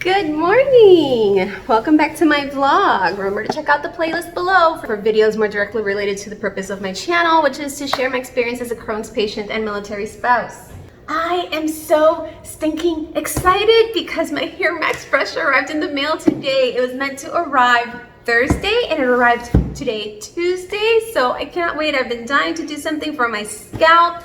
Good morning! Welcome back to my vlog. Remember to check out the playlist below for videos more directly related to the purpose of my channel, which is to share my experience as a Crohn's patient and military spouse. I am so stinking excited because my Hairmax brush arrived in the mail today. It was meant to arrive Thursday and it arrived today, Tuesday, so I can't wait. I've been dying to do something for my scalp.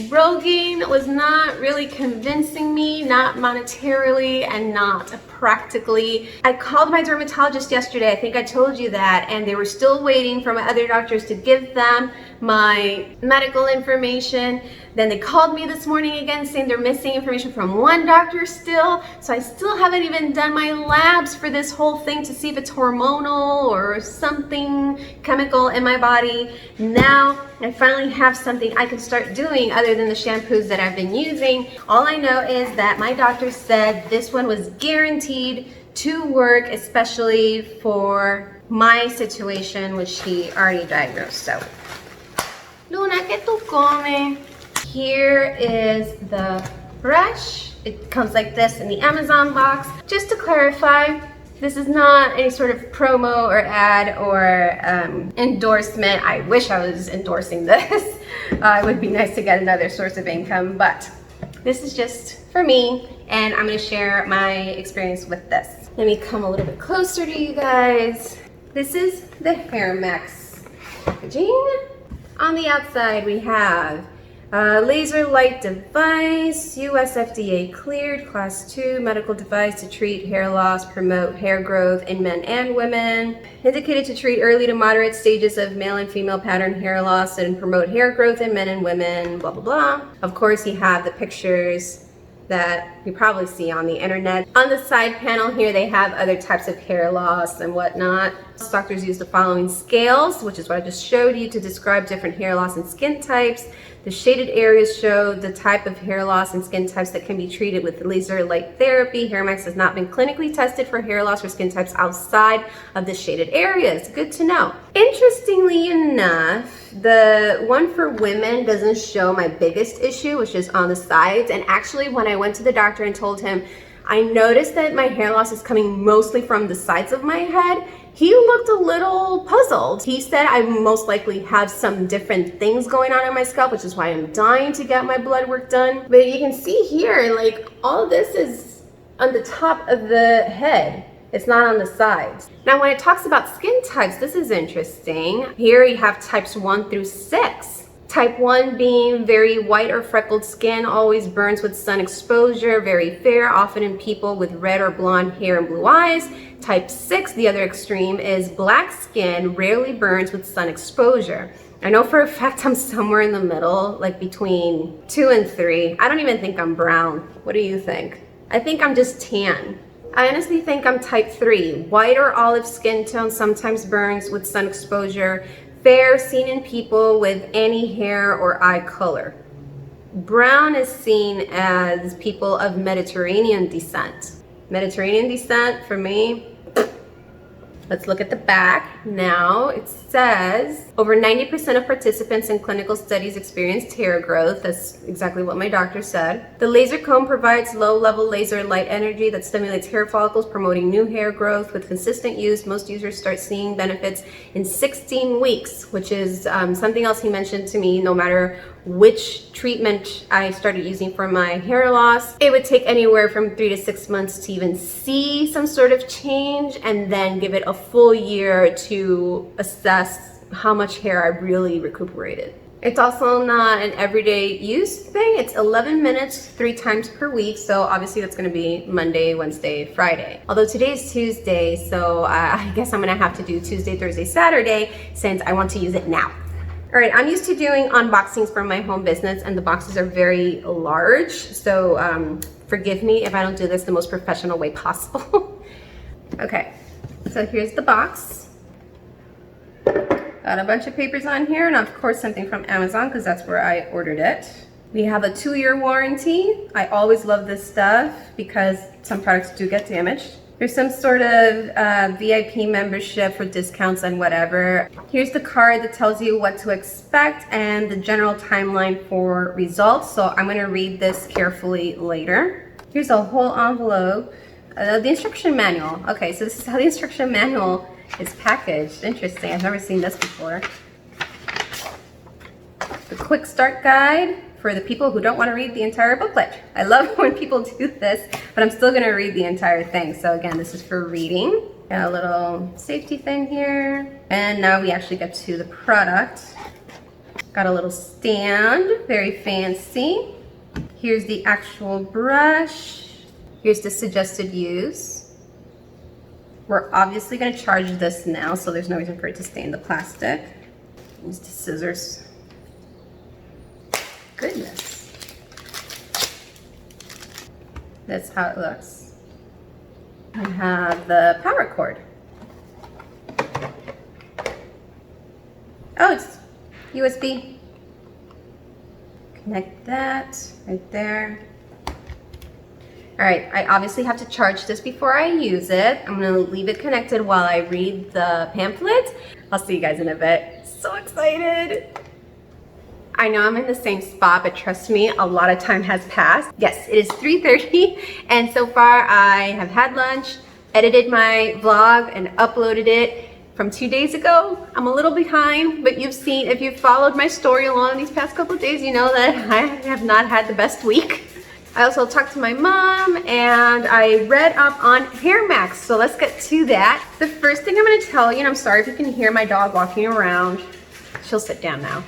Rogaine was not really convincing me, not monetarily and not practically. I called my dermatologist yesterday, I think I told you that, and they were still waiting for my other doctors to give them my medical information. Then they called me this morning again saying they're missing information from one doctor still. So I still haven't even done my labs for this whole thing to see if it's hormonal or something chemical in my body. Now I finally have something I can start doing other than the shampoos that I've been using. All I know is that my doctor said this one was guaranteed to work, especially for my situation, which he already diagnosed. So, Luna, ¿qué tú comes? Here is the brush. It comes like this in the Amazon box. Just to clarify, this is not any sort of promo or ad or endorsement. I wish I was endorsing this. It would be nice to get another source of income, but this is just for me, and I'm gonna share my experience with this. Let me come a little bit closer to you guys. This is the Hairmax packaging. On the outside, we have a laser light device, US FDA cleared, class 2 medical device to treat hair loss, promote hair growth in men and women, indicated to treat early to moderate stages of male and female pattern hair loss and promote hair growth in men and women, blah, blah, blah. Of course, you have the pictures that you probably see on the internet. On the side panel here, they have other types of hair loss and whatnot. Doctors use the following scales, which is what I just showed you, to describe different hair loss and skin types. The shaded areas show the type of hair loss and skin types that can be treated with laser light therapy. Hairmax has not been clinically tested for hair loss or skin types outside of the shaded areas. Good to know. Interestingly enough, the one for women doesn't show my biggest issue, which is on the sides. And actually, when I went to the doctor and told him, I noticed that my hair loss is coming mostly from the sides of my head, he looked a little puzzled. He said I most likely have some different things going on my scalp, which is why I'm dying to get my blood work done. But you can see here, like, all this is on the top of the head. It's not on the sides. Now, when it talks about skin types, this is interesting. Here you have types 1 through 6. Type 1 being very white or freckled skin, always burns with sun exposure, very fair, often in people with red or blonde hair and blue eyes. Type 6, the other extreme, is black skin, rarely burns with sun exposure. I know for a fact I'm somewhere in the middle, like between 2 and 3. I don't even think I'm brown. What do you think? I think I'm just tan. I honestly think I'm type 3. White or olive skin tone, sometimes burns with sun exposure. Fair, seen in people with any hair or eye color. Brown is seen as people of Mediterranean descent. Mediterranean descent for me. Let's look at the back. Now it says over 90% of participants in clinical studies experienced hair growth. That's exactly what my doctor said. The laser comb provides low-level laser light energy that stimulates hair follicles, promoting new hair growth. With consistent use, most users start seeing benefits in 16 weeks, which is something else he mentioned to me. No matter which treatment I started using for my hair loss, it would take anywhere from 3 to 6 months to even see some sort of change, and then give it a full year to assess how much hair I really recuperated. It's also not an everyday use thing. It's 11 minutes 3 times per week, so obviously that's going to be Monday, Wednesday, Friday. Although today is Tuesday, so I guess I'm going to have to do Tuesday, Thursday, Saturday since I want to use it now. All right, I'm used to doing unboxings from my home business, and the boxes are very large, so forgive me if I don't do this the most professional way possible. Okay, so here's the box. Got a bunch of papers on here, and of course something from Amazon because that's where I ordered it. We have a 2-year warranty. I always love this stuff because some products do get damaged. There's some sort of VIP membership for discounts and whatever. Here's the card that tells you what to expect and the general timeline for results. So I'm gonna read this carefully later. Here's a whole envelope The instruction manual. Okay, so this is how the instruction manual is packaged. Interesting, I've never seen this before. The quick start guide for the people who don't want to read the entire booklet. I love when people do this, but I'm still gonna read the entire thing. So again, this is for reading. Got a little safety thing here. And now we actually get to the product. Got a little stand, very fancy. Here's the actual brush. Here's the suggested use. We're obviously gonna charge this now, so there's no reason for it to stay in the plastic. Use the scissors. Goodness. That's how it looks. I have the power cord. Oh, it's USB. Connect that right there. All right, I obviously have to charge this before I use it. I'm gonna leave it connected while I read the pamphlet. I'll see you guys in a bit. So excited. I know I'm in the same spot, but trust me, a lot of time has passed. Yes, it is 3:30, and so far I have had lunch, edited my vlog, and uploaded it from 2 days ago. I'm a little behind, but you've seen, if you've followed my story along these past couple of days, you know that I have not had the best week. I also talked to my mom, and I read up on Hairmax, so let's get to that. The first thing I'm gonna tell you, and I'm sorry if you can hear my dog walking around. She'll sit down now.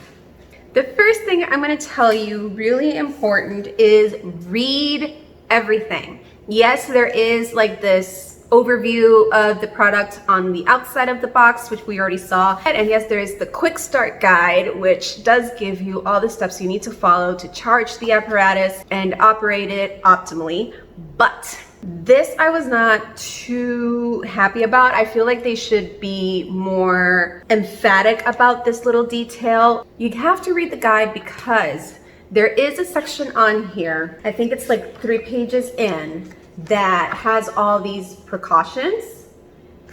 The first thing I'm going to tell you, really important, is read everything. Yes, there is like this overview of the product on the outside of the box, which we already saw. And yes, there is the quick start guide, which does give you all the steps you need to follow to charge the apparatus and operate it optimally. But this I was not too happy about. I feel like they should be more emphatic about this little detail. You'd have to read the guide because there is a section on here, I think it's like 3 pages in, that has all these precautions.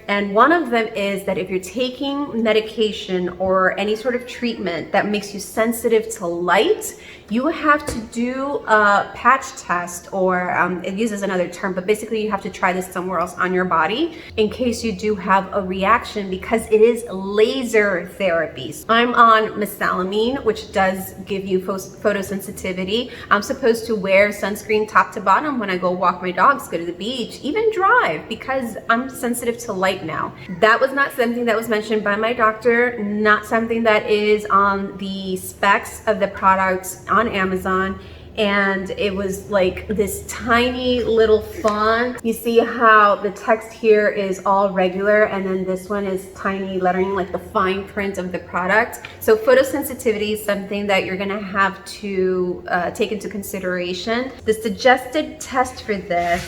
And one of them is that if you're taking medication or any sort of treatment that makes you sensitive to light, you have to do a patch test, or it uses another term, but basically you have to try this somewhere else on your body in case you do have a reaction, because it is laser therapy. I'm on mesalamine, which does give you photosensitivity. I'm supposed to wear sunscreen top to bottom when I go walk my dogs, go to the beach, even drive, because I'm sensitive to light now. That was not something that was mentioned by my doctor, not something that is on the specs of the products on Amazon. And it was like this tiny little font. You see how the text here is all regular, and then this one is tiny lettering, like the fine print of the product. So photosensitivity is something that you're gonna have to take into consideration. The suggested test for this,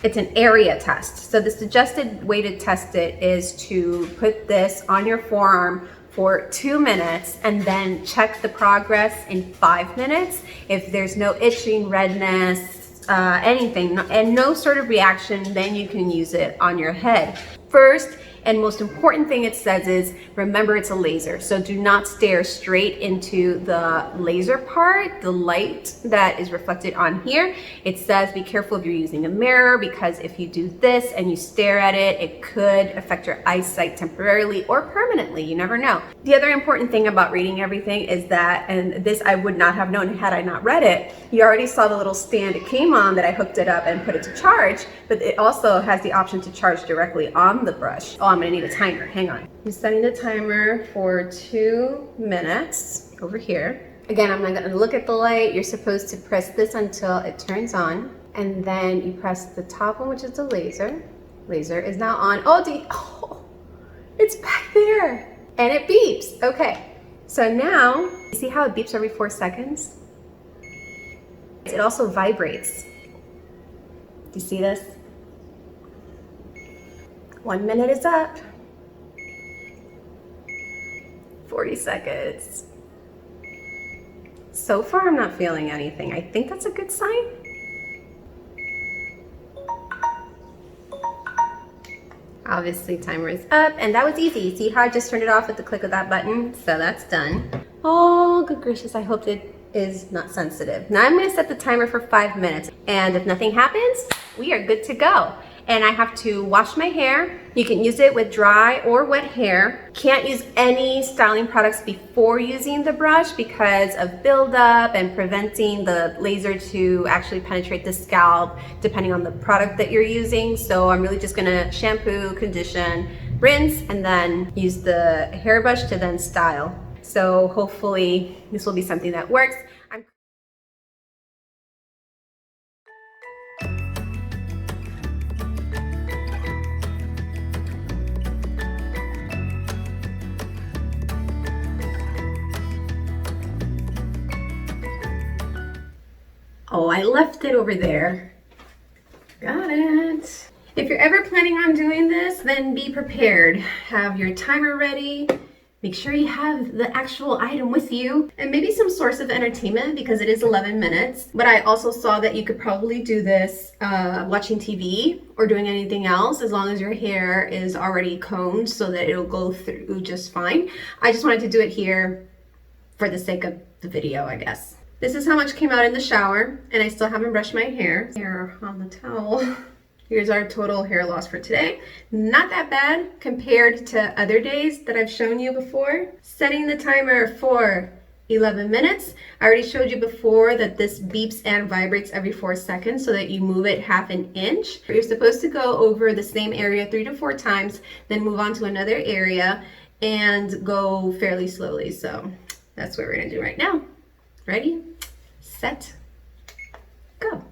it's an area test. So the suggested way to test it is to put this on your forearm for 2 minutes and then check the progress in 5 minutes. If there's no itching, redness, anything, and no sort of reaction, then you can use it on your head. First and most important thing it says is, remember it's a laser. So do not stare straight into the laser part, the light that is reflected on here. It says be careful if you're using a mirror, because if you do this and you stare at it, it could affect your eyesight temporarily or permanently, you never know. The other important thing about reading everything is that, and this I would not have known had I not read it, you already saw the little stand it came on that I hooked it up and put it to charge, but it also has the option to charge directly on the brush. Oh, I'm gonna need a timer, hang on. I'm setting the timer for 2 minutes over here. Again, I'm not gonna look at the light. You're supposed to press this until it turns on, and then you press the top one, which is the laser. Laser is now on. Oh, it's back there, and it beeps. Okay, so now, you see how it beeps every 4 seconds? It also vibrates. Do you see this? 1 minute is up. 40 seconds. So far, I'm not feeling anything. I think that's a good sign. Obviously, timer is up, and that was easy. See how I just turned it off with the click of that button? So that's done. Oh, good gracious, I hope it is not sensitive. Now I'm gonna set the timer for 5 minutes, and if nothing happens, we are good to go. and I have to wash my hair. You can use it with dry or wet hair. Can't use any styling products before using the brush because of buildup and preventing the laser to actually penetrate the scalp depending on the product that you're using. So I'm really just gonna shampoo, condition, rinse, and then use the hairbrush to then style. So hopefully this will be something that works. Oh, I left it over there. Got it. If you're ever planning on doing this, then be prepared. Have your timer ready. Make sure you have the actual item with you and maybe some source of entertainment because it is 11 minutes. But I also saw that you could probably do this watching TV or doing anything else as long as your hair is already combed so that it'll go through just fine. I just wanted to do it here for the sake of the video, I guess. This is how much came out in the shower, and I still haven't brushed my hair. Hair on the towel. Here's our total hair loss for today. Not that bad compared to other days that I've shown you before. Setting the timer for 11 minutes. I already showed you before that this beeps and vibrates every 4 seconds so that you move it half an inch. You're supposed to go over the same area 3 to 4 times, then move on to another area and go fairly slowly. So that's what we're gonna do right now. Ready, set, go.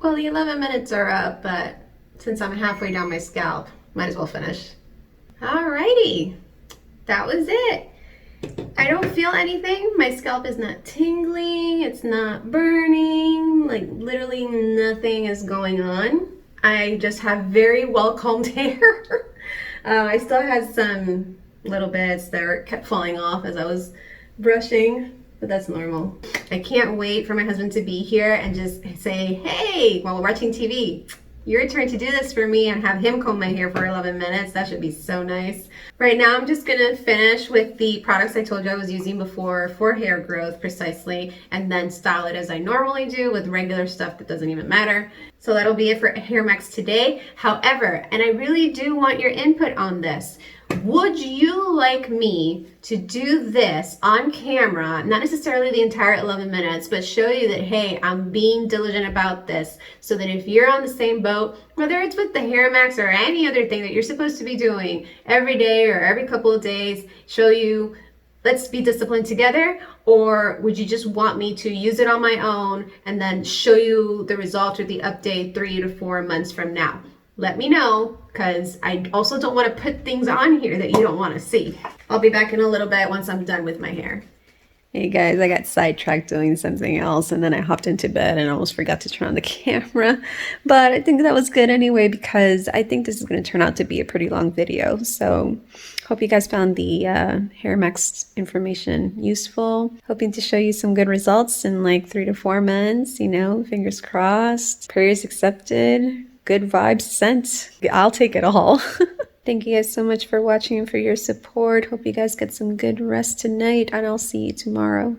Well, the 11 minutes are up, but since I'm halfway down my scalp, might as well finish. Alrighty, that was it. I don't feel anything. My scalp is not tingling, it's not burning, like literally nothing is going on. I just have very well combed hair. I still had some little bits that kept falling off as I was brushing, but that's normal. I can't wait for my husband to be here and just say, hey, while we're watching TV, your turn to do this for me, and have him comb my hair for 11 minutes. That should be so nice. Right now, I'm just gonna finish with the products I told you I was using before for hair growth precisely, and then style it as I normally do with regular stuff that doesn't even matter. So that'll be it for Hairmax today. However, and I really do want your input on this, would you like me to do this on camera, not necessarily the entire 11 minutes, but show you that, hey, I'm being diligent about this, so that if you're on the same boat, whether it's with the Hairmax or any other thing that you're supposed to be doing every day or every couple of days, show you, let's be disciplined together? Or would you just want me to use it on my own and then show you the result or the update 3 to 4 months from now? Let me know, because I also don't want to put things on here that you don't want to see. I'll be back in a little bit once I'm done with my hair. Hey guys, I got sidetracked doing something else, and then I hopped into bed and almost forgot to turn on the camera. But I think that was good anyway, because I think this is going to turn out to be a pretty long video. So hope you guys found the Hairmax information useful. Hoping to show you some good results in like 3 to 4 months, you know, fingers crossed, prayers accepted. Good vibes sent. I'll take it all. Thank you guys so much for watching and for your support. Hope you guys get some good rest tonight, and I'll see you tomorrow.